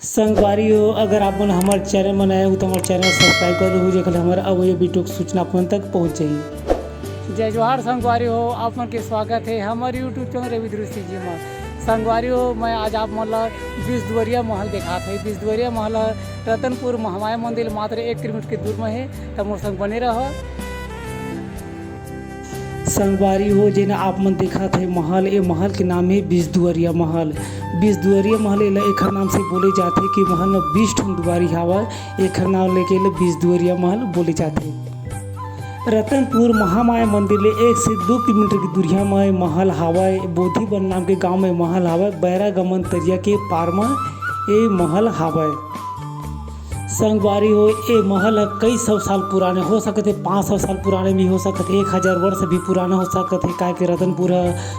संगवारी हो, अगर आप मन हमारे चैनल में नए हो तो हमारे चैनल सब्सक्राइब कर लो जेकर हमारे अब ये वीडियो की सूचना अपन तक पहुँच जाए। जय जोहार संगवारी हो, आप मन के स्वागत है हमारे यूट्यूब चैनल रवि दृष्टि जी में। संगवारी हो, मैं आज आप मन ला बिसदुवरिया महल देखा था। बिसदुवरिया महल रतनपुर महामाया मंदिर मात्र 1 किलोमीटर के दूर में है। तब मोर संग बने रहो। संगवारी हो, जेना आप मन देखा थे महल, ये महल के नाम है बिसदुवरिया महल। बिसदुवरिया महल एखर नाम से बोले जाते कि महल में 20 ठन दुआरी हवा, एखर नाम लेके बिसदुवरिया महल बोले जाते। रतनपुर महामाया मंदिर ले 1 से 2 किलोमीटर की दूरिया में महल हवाए। बोधी वन नाम के गांव में महल हवाए। बैरा गमन तरिया के पार में ये महल हवाए। संगवारी हो, ये महल कई सौ साल पुराने हो सकते, 500 साल पुराने भी हो सकते, 1000 वर्ष भी पुराना हो सकते। काहे कि रतनपुर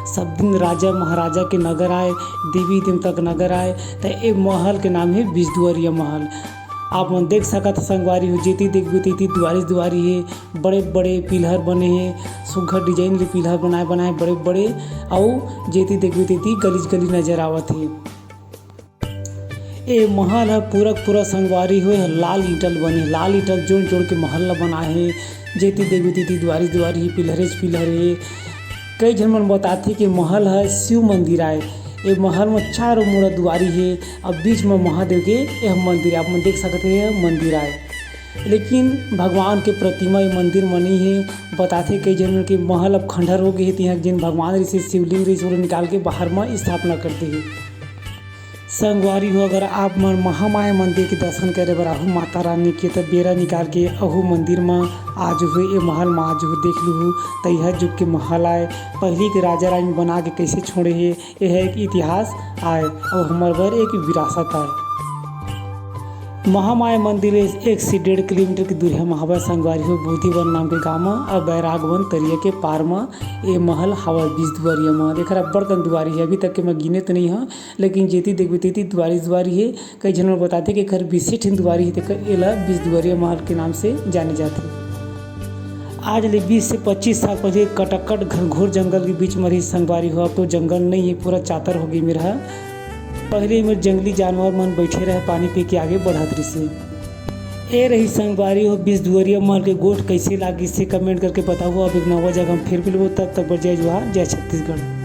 सब दिन राजा महाराजा के नगर आए, देवी देवता के नगर आए, तो ये महल के नाम है बिसदुवरिया महल। आप मन देख सकत संगवारी हो, जेती देखबे तेती दुआरी है। बड़े बड़े पिलर बने हैं, सुघर डिजाइन के पिलर बनाए बड़े बड़े, और जेती देखबे तेती गली नजर आवत है। ये महल है पूरा संगवारी हो लाल ईंटल बने, लाल ईंटल जोड़ के महल ला बनाए हैं। जेती देखबे तेती दुआरी ही पिलर है। कई जन मन बताते कि महल है शिव मंदिर आए। ये महल में चारों मुड़ा दुआरी है, अब बीच में महादेव के यह मंदिर आप मन देख सकते हैं मंदिर आए। लेकिन भगवान के प्रतिमा ये मंदिर में नहीं है। बताते कई जन के महल अब खंडहर हो गए हैं, जिन भगवान रही शिवलिंग रही निकाल के बाहर में स्थापना करते हैं। संगवारी हो, अगर आप मन महामाया मंदिर के दर्शन करे बर आहू माता रानी के, तो बेरा निकाल के अहू मंदिर में आज हुए ये महल में आज हो देख लू तो यह जुग के महल आए। पहले के राजा रानी बना के कैसे छोड़े है, यह एक इतिहास आए और हमारे घर एक विरासत आए। महामाया मंदिर 1 से 1.5 किलोमीटर की दूरी में हवा। संगवारी हो, बोधीवन नाम के गाँव में और बैरागवन तरिया के पार में ये महल हवा बिसदुवरिया महल। एक बड़कन दुआरी है, अभी तक के मैं गिने तो नहीं है, लेकिन जेती देखबे तेती दुआरी है। कई जन बताते कि घर 20 दुआरी है, तो ये बिसदुवरिया महल के नाम से जाने जाते। आज ले 20 से 25 साल पहले कटक्कट घनघोर जंगल के बीच में रही संगवारी हो। अब तो जंगल नहीं है, पूरा चातर हो गई मेरा। पहले में जंगली जानवर मन बैठे रहे, पानी पी के आगे बढ़त रही। ए रही संगवारी हो बिसदुवरिया महल के गोठ कैसे लागी से कमेंट करके बताओ। अब एक नवा जगह फिर मिलबो, तब तक जय जोहार, जय छत्तीसगढ़।